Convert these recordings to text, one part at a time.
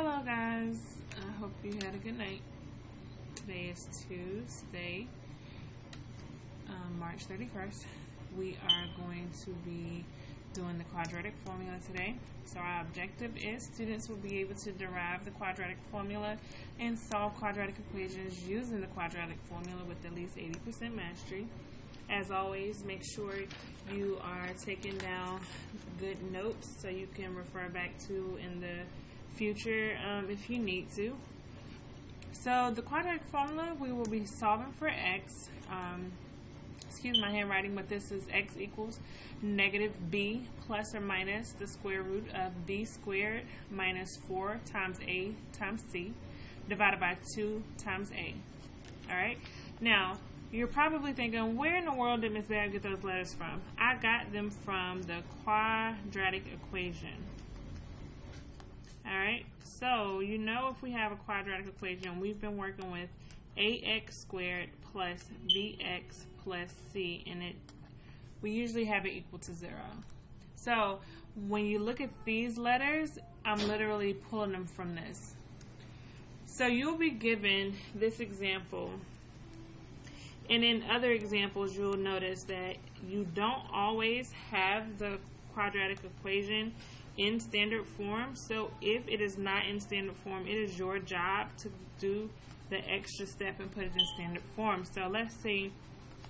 Hello guys, I hope you had a good night. Today is Tuesday, March 31st. We are going to be doing the quadratic formula today. So our objective is students will be able to derive the quadratic formula and solve quadratic equations using the quadratic formula with at least 80% mastery. As always, make sure you are taking down good notes so you can refer back to in the future if you need to. So the quadratic formula, we will be solving for x. Excuse my handwriting, but this is x equals negative b plus or minus the square root of b squared minus 4 times a times c divided by 2 times a. Alright, now you're probably thinking, where in the world did Miss Bab get those letters from? I got them from the quadratic equation. Alright, so you know if we have a quadratic equation, we've been working with ax squared plus bx plus c, and we usually have it equal to 0. So when you look at these letters, I'm literally pulling them from this. So you'll be given this example, and in other examples you'll notice that you don't always have the quadratic equation in standard form. So if it is not in standard form, it is your job to do the extra step and put it in standard form. So let's see,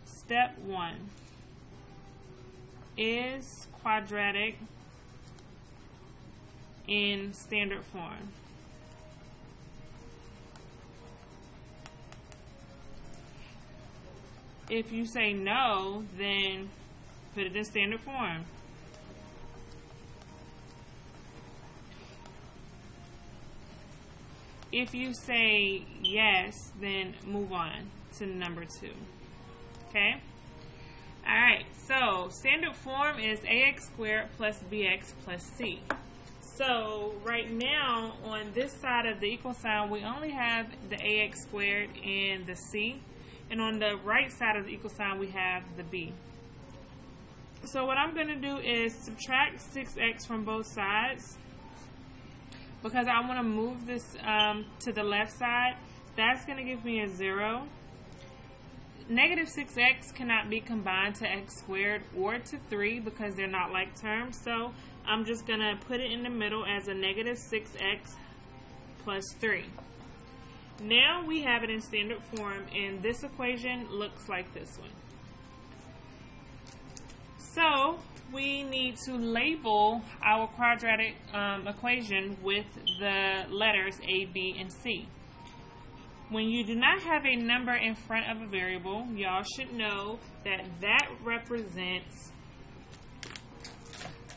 step 1 is quadratic in standard form. If you say no, then put it in standard form. If you say yes, then move on to number 2. Okay? Alright, so standard form is ax squared plus bx plus c. So right now on this side of the equal sign, we only have the ax squared and the c. And on the right side of the equal sign, we have the b. So what I'm going to do is subtract 6x from both sides, because I want to move this to the left side. That's going to give me a 0. Negative 6x cannot be combined to x squared or to 3 because they're not like terms. So I'm just going to put it in the middle as a negative 6x plus 3. Now we have it in standard form, and this equation looks like this one. So we need to label our quadratic equation with the letters a, b, and c. When you do not have a number in front of a variable, y'all should know that that represents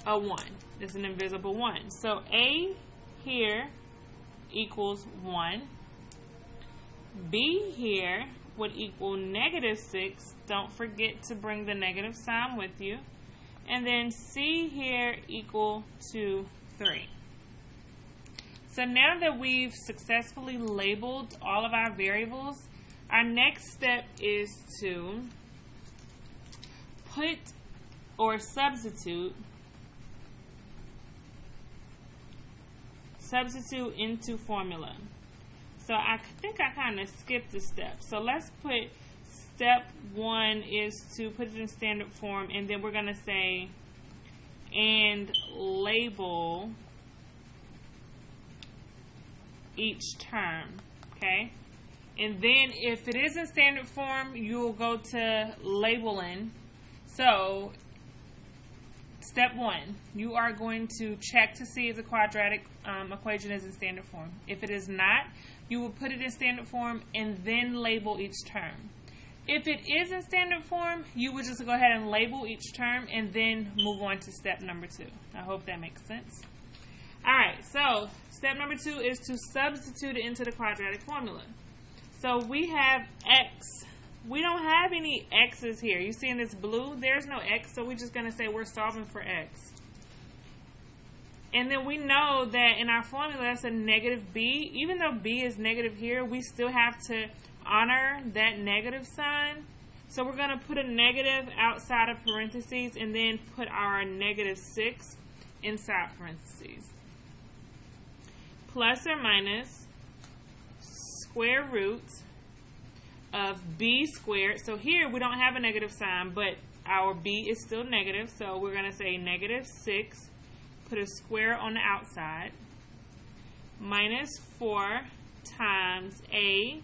a 1. It's an invisible 1. So a here equals 1. B here would equal negative 6. Don't forget to bring the negative sign with you. And then C here equal to 3. So now that we've successfully labeled all of our variables, our next step is to put or substitute into formula. So I think I kind of skipped a step. So let's put step 1 is to put it in standard form, and then we're going to say and label each term. Okay? And then if it is in standard form, you'll go to labeling. So step 1, you are going to check to see if the quadratic equation is in standard form. If it is not, you will put it in standard form and then label each term. If it is in standard form, you would just go ahead and label each term and then move on to step number 2. I hope that makes sense. Alright, so step number 2 is to substitute it into the quadratic formula. So we have x. We don't have any x's here. You see in this blue, there's no x, so we're just going to say we're solving for x. And then we know that in our formula, that's a negative b. Even though b is negative here, we still have to honor that negative sign. So we're going to put a negative outside of parentheses and then put our negative 6 inside parentheses. plus or minus square root of b squared. So here we don't have a negative sign, but our b is still negative, so we're going to say negative 6, put a square on the outside, minus 4 times a,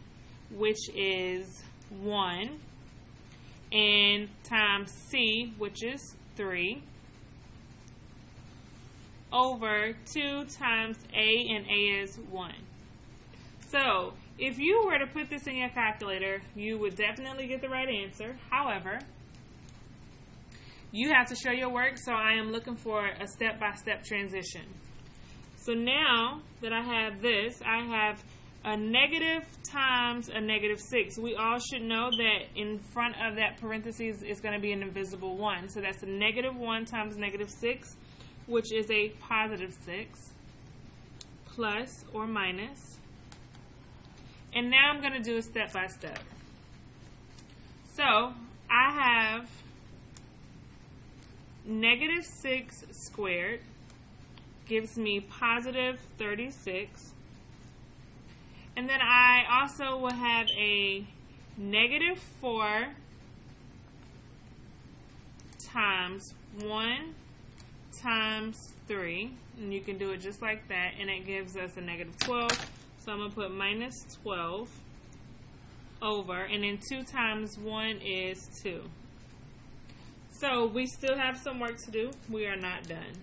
which is 1, and times c, which is 3, over 2 times a, and a is 1. So if you were to put this in your calculator, you would definitely get the right answer. However, you have to show your work, so I am looking for a step-by-step transition. So now that I have this, I have a negative times a negative 6. We all should know that in front of that parentheses is going to be an invisible 1. So that's a negative 1 times negative 6, which is a positive 6, plus or minus. And now I'm going to do a step-by-step. So I have negative 6 squared gives me positive 36. And then I also will have a negative 4 times 1 times 3. And you can do it just like that. And it gives us a negative 12. So I'm going to put minus 12 over. And then 2 times 1 is 2. So we still have some work to do. We are not done.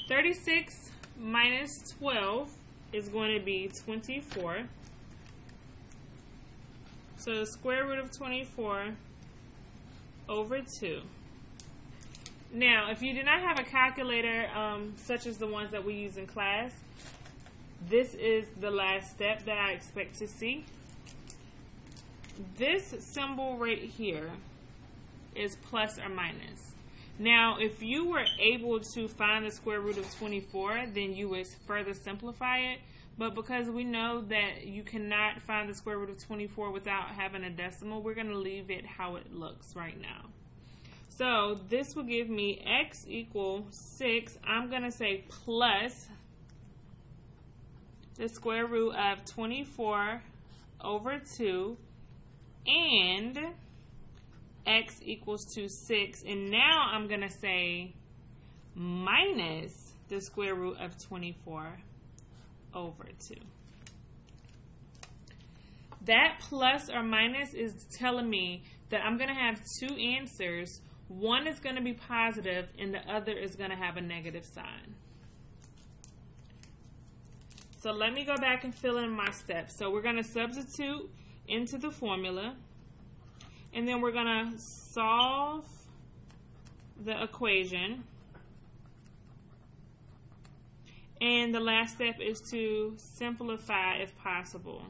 (36 minus 12 is going to be 24. So the square root of 24 over 2. Now, if you do not have a calculator such as the ones that we use in class, this is the last step that I expect to see. This symbol right here is plus or minus. Now, if you were able to find the square root of 24, then you would further simplify it. But because we know that you cannot find the square root of 24 without having a decimal, we're going to leave it how it looks right now. So this will give me x equals 6. I'm going to say plus the square root of 24 over 2 and x equals to 6. And now I'm going to say minus the square root of 24 over 2. That plus or minus is telling me that I'm going to have two answers. One is going to be positive and the other is going to have a negative sign. So let me go back and fill in my steps. So we're going to substitute into the formula. And then we're going to solve the equation. And the last step is to simplify if possible.